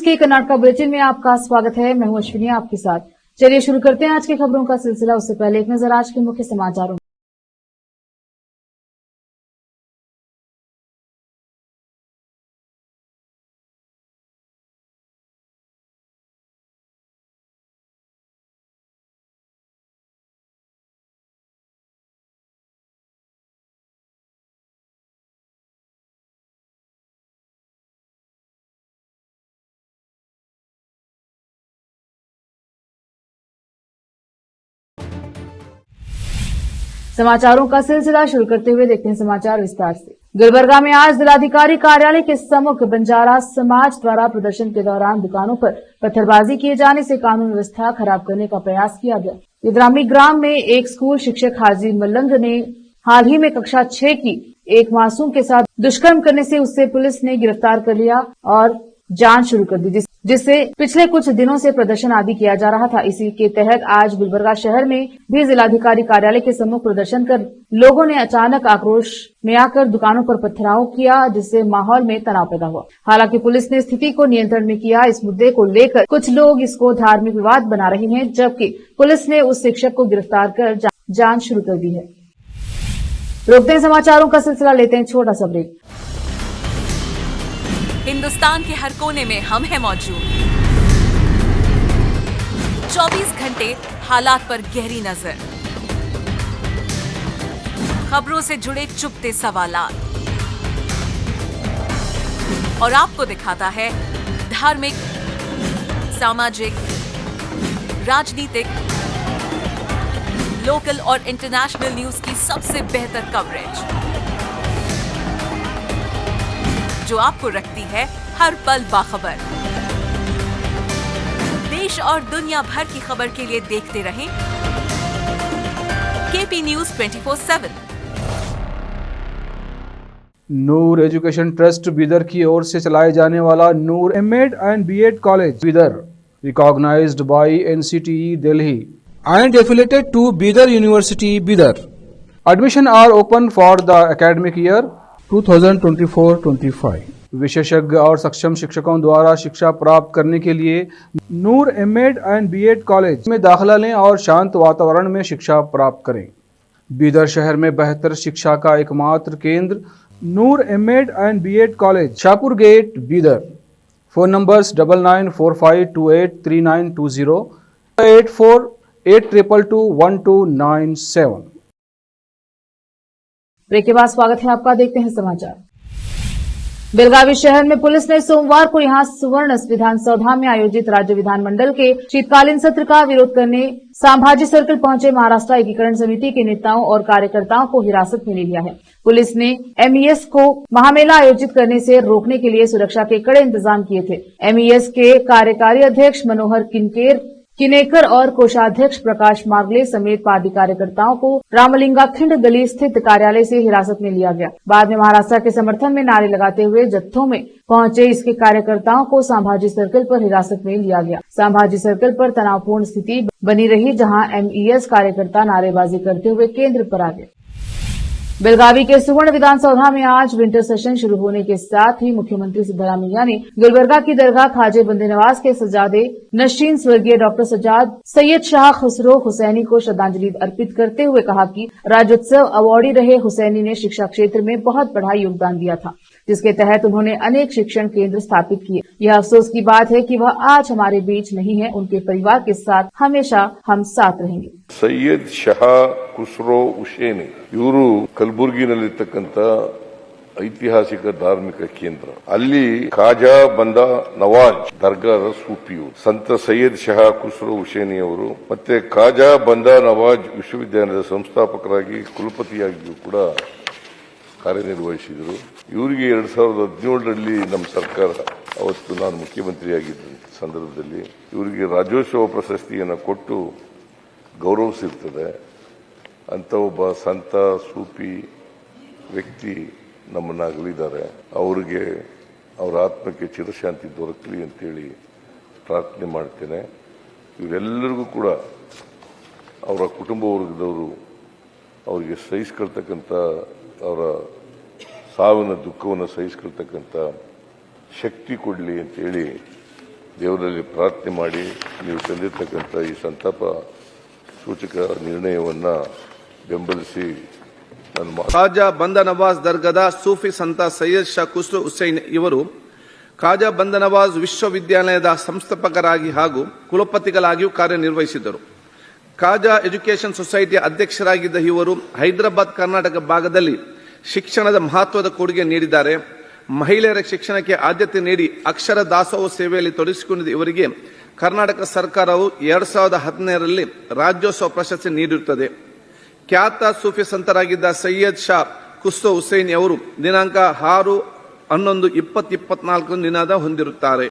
के कर्नाटका बुलेटिन में आपका स्वागत है। मैं हूं अश्विनी आपके साथ। चलिए शुरू करते हैं आज की खबरों का सिलसिला। उससे पहले एक नजर आज के मुख्य समाचारों में। समाचारों का सिलसिला शुरू करते हुए देखते हैं समाचार विस्तार से। गुलबर्गा में आज जिलाधिकारी कार्यालय के सम्मुख बंजारा समाज द्वारा प्रदर्शन के दौरान दुकानों पर पत्थरबाजी किए जाने से कानून व्यवस्था खराब करने का प्रयास किया गया। इद्रामी ग्राम में एक स्कूल शिक्षक हाजी मल्लंग ने हाल ही में कक्षा 6 की एक मासूम के साथ दुष्कर्म करने से उससे पुलिस ने गिरफ्तार कर लिया और जांच शुरू कर दी, जिससे पिछले कुछ दिनों से प्रदर्शन आदि किया जा रहा था। इसी के तहत आज गुलबर्गा शहर में भी जिलाधिकारी कार्यालय के सम्मुख प्रदर्शन कर लोगों ने अचानक आक्रोश में आकर दुकानों पर पथराव किया, जिससे माहौल में तनाव पैदा हुआ। हालांकि पुलिस ने स्थिति को नियंत्रण में किया। इस मुद्दे को लेकर कुछ लोग इसको धार्मिक विवाद बना रहे हैं, जबकि पुलिस ने उस शिक्षक को गिरफ्तार कर जांच शुरू कर दी है। रोकते हैं समाचारों का सिलसिला, लेते हैं छोटा सा ब्रेक। हिंदुस्तान के हर कोने में हम हैं मौजूद। 24 घंटे हालात पर गहरी नजर, खबरों से जुड़े चुपते सवालात और आपको दिखाता है धार्मिक, सामाजिक, राजनीतिक, लोकल और इंटरनेशनल न्यूज की सबसे बेहतर कवरेज, जो आपको रखती है हर पल बाखबर। देश और दुनिया भर की खबर के लिए देखते रहें KP news 24/7। Noor education trust Bidar की ओर से चलाए जाने वाला Noor MEd and BEd college Bidar, recognised by NCTE Delhi and affiliated to Bidar University, Bidar. Admission are open for the academic year 2024-25. विशेषज्ञ और सक्षम शिक्षकों द्वारा शिक्षा प्राप्त करने के लिए नूर एमएड एंड बीएड कॉलेज में दाखिला लें और शांत वातावरण में शिक्षा प्राप्त करें। बीदर शहर में बेहतर शिक्षा का एकमात्र केंद्र Noor MEd and BEd college, Shahpur gate, Bidar. Phone numbers 9945283920, 8482221297। Break के बाद स्वागत है आपका। देखते हैं समाचार। बेलगावी शहर में पुलिस ने सोमवार को यहां सुवर्ण विधानसौधा में आयोजित राज्य विधानमंडल के शीतकालीन सत्र का विरोध करने संभाजी सर्कल पहुंचे महाराष्ट्र एकीकरण समिति के नेताओं और कार्यकर्ताओं को हिरासत में ले लिया है। पुलिस ने एमईएस को महामेला आयोजित करने से रोकने के लिए सुरक्षा के कड़े इंतजाम किए थे। एमईएस के कार्यकारी अध्यक्ष मनोहर किनेकर और कोषाध्यक्ष प्रकाश मार्गले समेत पार्टी कार्यकर्ताओं को रामलिंगाखिंड गली स्थित कार्यालय से हिरासत में लिया गया। बाद में महाराष्ट्र के समर्थन में नारे लगाते हुए जत्थों में पहुंचे इसके कार्यकर्ताओं को संभाजी सर्कल पर हिरासत में लिया गया। संभाजी सर्कल पर तनावपूर्ण स्थिति बनी रही, जहां एमईएस कार्यकर्ता नारेबाजी करते हुए केंद्र पर आ गए। बेलगावी के सुवर्ण विधानसौधा में आज विंटर सेशन शुरू होने के साथ ही मुख्यमंत्री सिद्धरामैया ने गुलबर्गा की दरगाह ख्वाजा बंदे नवाज के सज्जादे नशीन स्वर्गीय डॉक्टर सैयद शाह खुसरो हुसैनी को श्रद्धांजलि अर्पित करते हुए कहा कि राज्योत्सव अवार्डी रहे हुसैनी ने शिक्षा क्षेत्र में बहुत बड़ा योगदान दिया था, जिसके तहत उन्होंने अनेक शिक्षण केंद्र स्थापित किए। यह अफसोस की बात है कि वह आज हमारे बीच नहीं है। उनके परिवार के साथ हमेशा हम साथ रहेंगे। सैयद शाह खुसरो हुसैनी ಇವರು ಕಲಬುರಗಿನಲ್ಲಿರ್ತಕ್ಕಂಥ ಐತಿಹಾಸಿಕ ಧಾರ್ಮಿಕ ಕೇಂದ್ರ. ಅಲ್ಲಿ ಖಾಜಾ ಬಂದಾ ನವಾಜ್ ದರ್ಗಾದ ಸೂಫಿಯು ಸಂತ ಸೈಯದ್ ಶಹಾ ಖುಸ್ರೋ ಹುಸೇನಿ ಅವರು ಮತ್ತೆ ಖಾಜಾ ಬಂದಾ ನವಾಜ್ ವಿಶ್ವವಿದ್ಯಾಲಯದ ಸಂಸ್ಥಾಪಕರಾಗಿ ಕುಲಪತಿಯಾಗಿಯೂ ಕೂಡ ಕಾರ್ಯನಿರ್ವಹಿಸಿದರು. ಇವರಿಗೆ 2017ರಲ್ಲಿ ನಮ್ಮ ಸರ್ಕಾರ, ಅವತ್ತು ನಾನು ಮುಖ್ಯಮಂತ್ರಿಯಾಗಿದ್ದ ಸಂದರ್ಭದಲ್ಲಿ ಇವರಿಗೆ ರಾಜ್ಯೋತ್ಸವ ಪ್ರಶಸ್ತಿಯನ್ನು ಕೊಟ್ಟು ಗೌರವಿಸಿರ್ತದೆ. ಅಂತ ಒಬ್ಬ ಸಂತ ಸೂಫಿ ವ್ಯಕ್ತಿ ನಮ್ಮನ್ನು ಅಗಲಿದ್ದಾರೆ. ಅವರಿಗೆ ಅವರ ಆತ್ಮಕ್ಕೆ ಚಿರಶಾಂತಿ ದೊರಕಲಿ ಅಂತೇಳಿ ಪ್ರಾರ್ಥನೆ ಮಾಡ್ತೇನೆ. ಇವರೆಲ್ಲರಿಗೂ ಕೂಡ ಅವರ ಕುಟುಂಬ ವರ್ಗದವರು ಅವರಿಗೆ ಸಹಿಸ್ಕೊಳ್ತಕ್ಕಂಥ, ಅವರ ಸಾವಿನ ದುಃಖವನ್ನು ಸಹಿಸ್ಕೊಳ್ತಕ್ಕಂಥ ಶಕ್ತಿ ಕೊಡಲಿ ಅಂತೇಳಿ ದೇವರಲ್ಲಿ ಪ್ರಾರ್ಥನೆ ಮಾಡಿ ನೀವು ತಂದಿರತಕ್ಕಂಥ ಈ ಸಂತಾಪ ಸೂಚಕ ನಿರ್ಣಯವನ್ನ ಬೆಂಬಲಿಸಿ ನನ್ನ ಖಾಜಾ ಬಂದ ನವಾಜ್ ದರ್ಗಾದ ಸೂಫಿ ಸಂತ ಸೈಯದ್ ಶಾ ಖುಸ್ರು ಹುಸೈನ್ ಇವರು ಖಾಜಾ ಬಂದ ನವಾಜ್ ವಿಶ್ವವಿದ್ಯಾಲಯದ ಸಂಸ್ಥಾಪಕರಾಗಿ ಹಾಗೂ ಕುಲಪತಿಗಳಾಗಿಯೂ ಕಾರ್ಯನಿರ್ವಹಿಸಿದರು. ಖಾಜಾ ಎಜುಕೇಷನ್ ಸೊಸೈಟಿಯ ಅಧ್ಯಕ್ಷರಾಗಿದ್ದ ಇವರು ಹೈದರಾಬಾದ್ ಕರ್ನಾಟಕ ಭಾಗದಲ್ಲಿ ಶಿಕ್ಷಣದ ಮಹತ್ವದ ಕೊಡುಗೆ ನೀಡಿದ್ದಾರೆ. ಮಹಿಳೆಯರ ಶಿಕ್ಷಣಕ್ಕೆ ಆದ್ಯತೆ ನೀಡಿ ಅಕ್ಷರ ದಾಸೋಹ ಸೇವೆಯಲ್ಲಿ ತೊಡಗಿಸಿಕೊಂಡಿದ್ದ ಇವರಿಗೆ ಕರ್ನಾಟಕ ಸರ್ಕಾರವು 2017ರಲ್ಲಿ ರಾಜ್ಯೋತ್ಸವ ಪ್ರಶಸ್ತಿ ನೀಡಿರುತ್ತದೆ. ಖ್ಯಾತ ಸೂಫಿ ಸಂತರಾಗಿದ್ದ ಸೈಯದ್ ಶಾ ಖುಸ್ರು ಹುಸೈನ್ ಅವರು ದಿನಾಂಕ 6/11/2024 ನಿನಾದ ಹೊಂದಿರುತ್ತಾರೆ.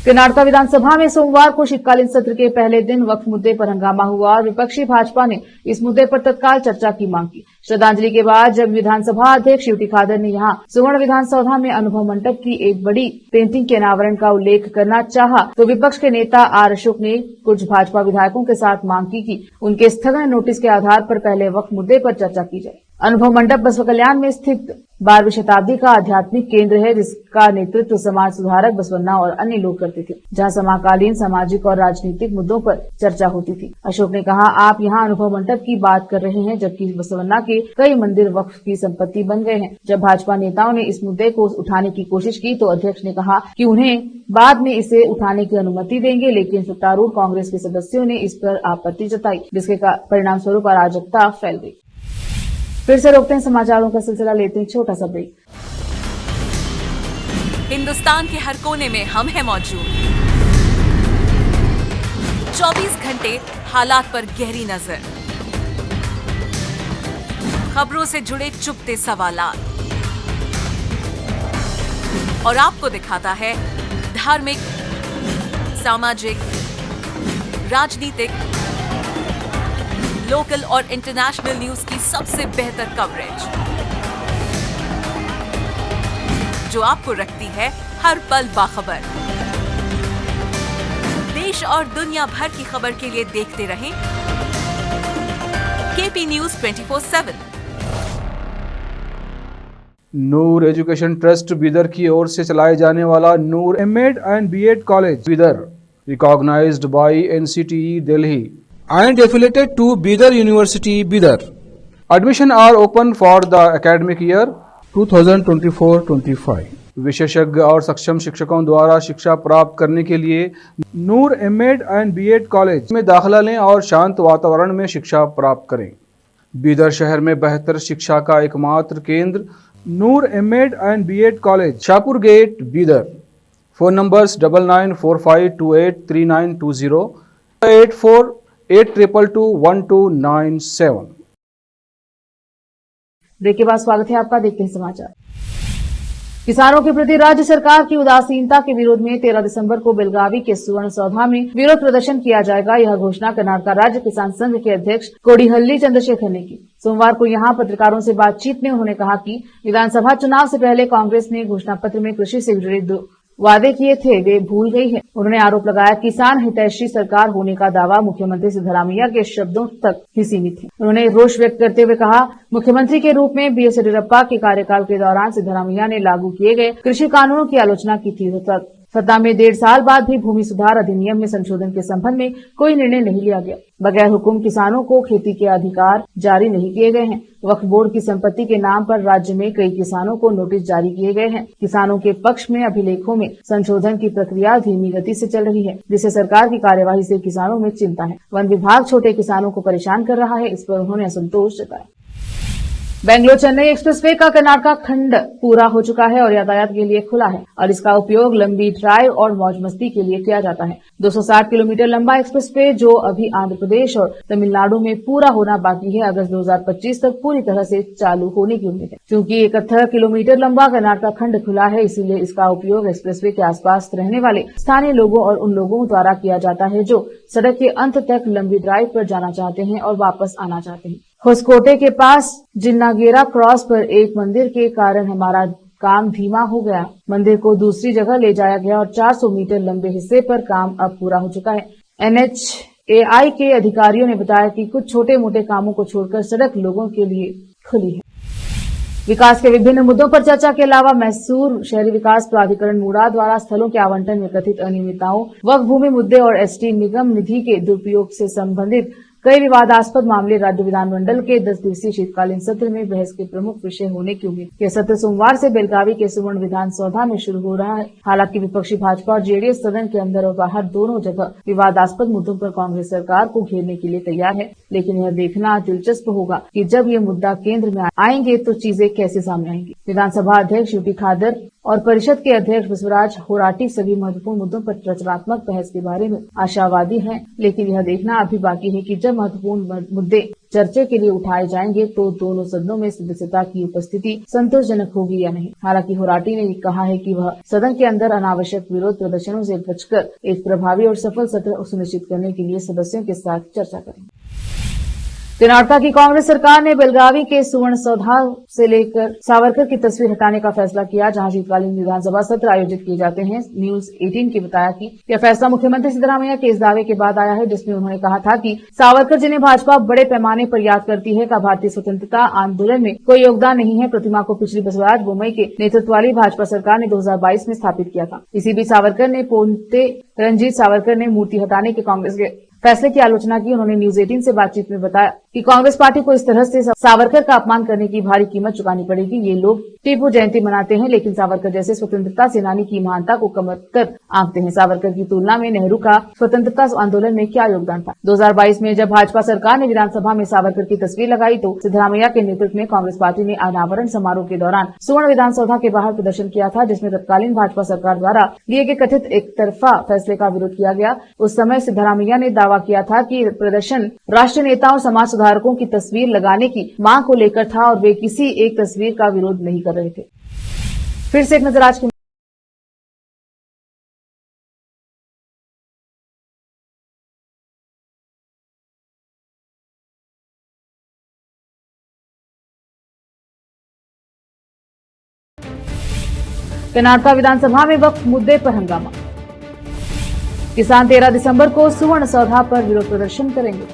कर्नाटका विधानसभा में सोमवार को शीतकालीन सत्र के पहले दिन वक्फ मुद्दे पर हंगामा हुआ और विपक्षी भाजपा ने इस मुद्दे पर तत्काल चर्चा की मांग की. श्रद्धांजलि के बाद जब विधानसभा अध्यक्ष यूटी खादर ने यहां सुवर्ण विधान सौधा में अनुभव मंडप की एक बड़ी पेंटिंग के अनावरण का उल्लेख करना चाहा तो विपक्ष के नेता आर अशोक ने कुछ भाजपा विधायकों के साथ मांग की कि उनके स्थगन नोटिस के आधार पर पहले वक्फ मुद्दे पर चर्चा की जाए. अनुभव मंडप बसवा कल्याण में स्थित 12वीं शताब्दी का आध्यात्मिक केंद्र है, जिसका नेतृत्व समाज सुधारक बसवन्ना और अन्य लोग करते थे, जहां समकालीन सामाजिक और राजनीतिक मुद्दों पर चर्चा होती थी. अशोक ने कहा, आप यहां अनुभव मंडप की बात कर रहे हैं, जबकि बसवन्ना के कई मंदिर वक्फ की संपत्ति बन गए हैं. जब भाजपा नेताओं ने इस मुद्दे को उठाने की कोशिश की तो अध्यक्ष ने कहा कि उन्हें बाद में इसे उठाने की अनुमति देंगे, लेकिन सत्तारूढ़ कांग्रेस के सदस्यों ने इस पर आपत्ति जताई, जिसके परिणाम स्वरूप अराजकता फैल गई. फिर से रोकते हैं समाचारों का सिलसिला, लेते हैं छोटा सा ब्रेक. हिंदुस्तान के हर कोने में हम हैं मौजूद. 24 घंटे हालात पर गहरी नजर, खबरों से जुड़े चुपते सवालात और आपको दिखाता है धार्मिक, सामाजिक, राजनीतिक, लोकल और इंटरनेशनल न्यूज की सबसे बेहतर कवरेज जो आपको रखती है हर पल बाखबर. देश और दुनिया भर की खबर के लिए देखते रहें KP news 24/7. Noor education trust Bidar की ओर से चलाए जाने वाला Noor MEd and BEd college Bidar recognised by NCTE Delhi and affiliated to Bidar University, Bidar. Admission are open for the academic year 2024-25. विशेषज्ञ और सक्षम शिक्षकों द्वारा शिक्षा प्राप्त करने के लिए नूर एमएड एंड बीएड कॉलेज में दाखिला लें और शांत वातावरण में शिक्षा प्राप्त करें. बीदर शहर में बेहतर शिक्षा का एकमात्र केंद्र Noor MEd and BEd college, Shahpur gate, Bidar. Phone numbers 9945283920 8482221297. Break के बाद स्वागत है आपका, देखते हैं समाचार. किसानों के प्रति राज्य सरकार की उदासीनता के विरोध में 13 दिसंबर को बेलगावी के सुवर्ण सौधा में विरोध प्रदर्शन किया जाएगा. यह घोषणा कर्नाटक राज्य किसान संघ के अध्यक्ष कोडिहल्ली चंद्रशेखर ने की. सोमवार को यहां पत्रकारों से बातचीत में उन्होंने कहा कि विधानसभा चुनाव से पहले कांग्रेस ने घोषणा पत्र में कृषि से जुड़े वादे किए थे, वे भूल गई है. उन्होंने आरोप लगाया किसान हितैषी सरकार होने का दावा मुख्यमंत्री सिद्धरामैया के शब्दों तक ही सीमित है. उन्होंने रोष व्यक्त करते हुए कहा, मुख्यमंत्री के रूप में बीएस येदियुरप्पा के कार्यकाल के दौरान सिद्धरामैया ने लागू किए गए कृषि कानूनों की आलोचना की थी. सत्ता में 1.5 साल बाद भी भूमि सुधार अधिनियम में संशोधन के संबंध में कोई निर्णय नहीं लिया गया. बगैर हुकुम किसानों को खेती के अधिकार जारी नहीं किए गए हैं. वक्फ बोर्ड की संपत्ति के नाम पर राज्य में कई किसानों को नोटिस जारी किए गए हैं. किसानों के पक्ष में अभिलेखों में संशोधन की प्रक्रिया धीमी गति से चल रही है, जिससे सरकार की कार्यवाही से किसानों में चिंता है. वन विभाग छोटे किसानों को परेशान कर रहा है, इस पर उन्होंने असंतोष जताया. बेंगलोर चेन्नई एक्सप्रेसवे का कर्नाटका खंड पूरा हो चुका है और यातायात के लिए खुला है और इसका उपयोग लंबी ड्राइव और मौज मस्ती के लिए किया जाता है. 260 किलोमीटर लंबा एक्सप्रेसवे जो अभी आंध्र प्रदेश और तमिलनाडु में पूरा होना बाकी है, अगस्त 2025 तक पूरी तरह से चालू होने की उम्मीद है. क्योंकि 71 किलोमीटर लंबा कर्नाटका खंड खुला है, इसीलिए इसका उपयोग एक्सप्रेसवे के आसपास रहने वाले स्थानीय लोगों और उन लोगों द्वारा किया जाता है जो सड़क के अंत तक लंबी ड्राइव पर जाना चाहते हैं और वापस आना चाहते हैं. होसकोटे के पास जिन्नागेरा क्रॉस पर एक मंदिर के कारण हमारा काम धीमा हो गया. मंदिर को दूसरी जगह ले जाया गया और 400 मीटर लंबे हिस्से पर काम अब पूरा हो चुका है. NHAI के अधिकारियों ने बताया कि कुछ छोटे मोटे कामों को छोड़कर सड़क लोगों के लिए खुली है. विकास के विभिन्न मुद्दों पर चर्चा के अलावा मैसूर शहरी विकास प्राधिकरण मूड़ा द्वारा स्थलों के आवंटन में कथित अनियमितताओं, वक्फ भूमि मुद्दे और एसटी निगम निधि के दुरुपयोग से संबंधित कई विवादास्पद मामले राज्य विधानमंडल के 10 दिवसीय शीतकालीन सत्र में बहस के प्रमुख विषय होने की उम्मीद। यह सत्र सोमवार से बेलगावी के सुवर्ण विधान सौधा में शुरू हो रहा है। हालांकि विपक्षी भाजपा और जेडीएस सदन के अंदर और बाहर दोनों जगह विवादास्पद मुद्दों पर कांग्रेस सरकार को घेरने के लिए तैयार है, लेकिन यह देखना दिलचस्प होगा कि जब ये मुद्दा केंद्र में आएंगे तो चीजें कैसे सामने आएंगी। विधानसभा अध्यक्ष यूटी खादर और परिषद के अध्यक्ष बसवराज होराटी सभी महत्वपूर्ण मुद्दों पर रचनात्मक बहस के बारे में आशावादी हैं, लेकिन यह देखना अभी बाकी है कि जब महत्वपूर्ण मुद्दे चर्चा के लिए उठाए जाएंगे तो दोनों सदनों में सदस्यता की उपस्थिति संतोषजनक होगी या नहीं। हालांकि होराटी ने कहा है कि वह सदन के अंदर अनावश्यक विरोध प्रदर्शनों से बचकर एक प्रभावी और सफल सत्र सुनिश्चित करने के लिए सदस्यों के साथ चर्चा करेंगे। कर्नाटका की कांग्रेस सरकार ने बेलगावी के सुवर्ण सौधा से लेकर सावरकर की तस्वीर हटाने का फैसला किया, जहां शीतकालीन विधानसभा सत्र आयोजित किए जाते हैं। न्यूज 18 की बताया कि यह फैसला मुख्यमंत्री सिद्धरामैया के इस दावे के बाद आया है, जिसमें उन्होंने कहा था कि सावरकर जिन्हें भाजपा बड़े पैमाने पर याद करती है का भारतीय स्वतंत्रता आंदोलन में कोई योगदान नहीं है। प्रतिमा को पिछली बसवराज बोम्मई के नेतृत्व वाली भाजपा सरकार ने 2022 में स्थापित किया था। इसी बीच सावरकर ने पोन्ते रणजीत सावरकर ने मूर्ति हटाने के कांग्रेस के फैसले की आलोचना की। उन्होंने न्यूज 18 से बातचीत में बताया कि कांग्रेस पार्टी को इस तरह से सावरकर का अपमान करने की भारी कीमत चुकानी पड़ेगी। ये लोग टीपू जयंती मनाते हैं, लेकिन सावरकर जैसे स्वतंत्रता सेनानी की महानता को कमतर आंकते हैं। सावरकर की तुलना में नेहरू का स्वतंत्रता आंदोलन में क्या योगदान था? 2022 में जब भाजपा सरकार ने विधानसभा में सावरकर की तस्वीर लगाई तो सिद्धरामैया के नेतृत्व में कांग्रेस पार्टी ने अनावरण समारोह के दौरान सुवर्ण विधानसौधा के बाहर प्रदर्शन किया था, जिसमें तत्कालीन भाजपा सरकार द्वारा लिए गए कथित एक तरफा फैसले का विरोध किया गया। उस समय सिद्धरामैया ने दावा किया था कि प्रदर्शन राष्ट्रीय नेताओं और समाज सुधारकों की तस्वीर लगाने की मांग को लेकर था और वे किसी एक तस्वीर का विरोध नहीं कर रहे थे। फिर से एक नजर आज की कर्नाटका विधानसभा में वक्फ मुद्दे पर हंगामा। किसान 13 दिसंबर को सुवर्ण सौधा पर विरोध प्रदर्शन करेंगे।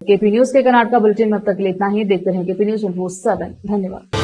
केपी न्यूज के कर्नाटका बुलेटिन में अब तक इतना ही। देखते रहें केपी न्यूज 24/7। धन्यवाद।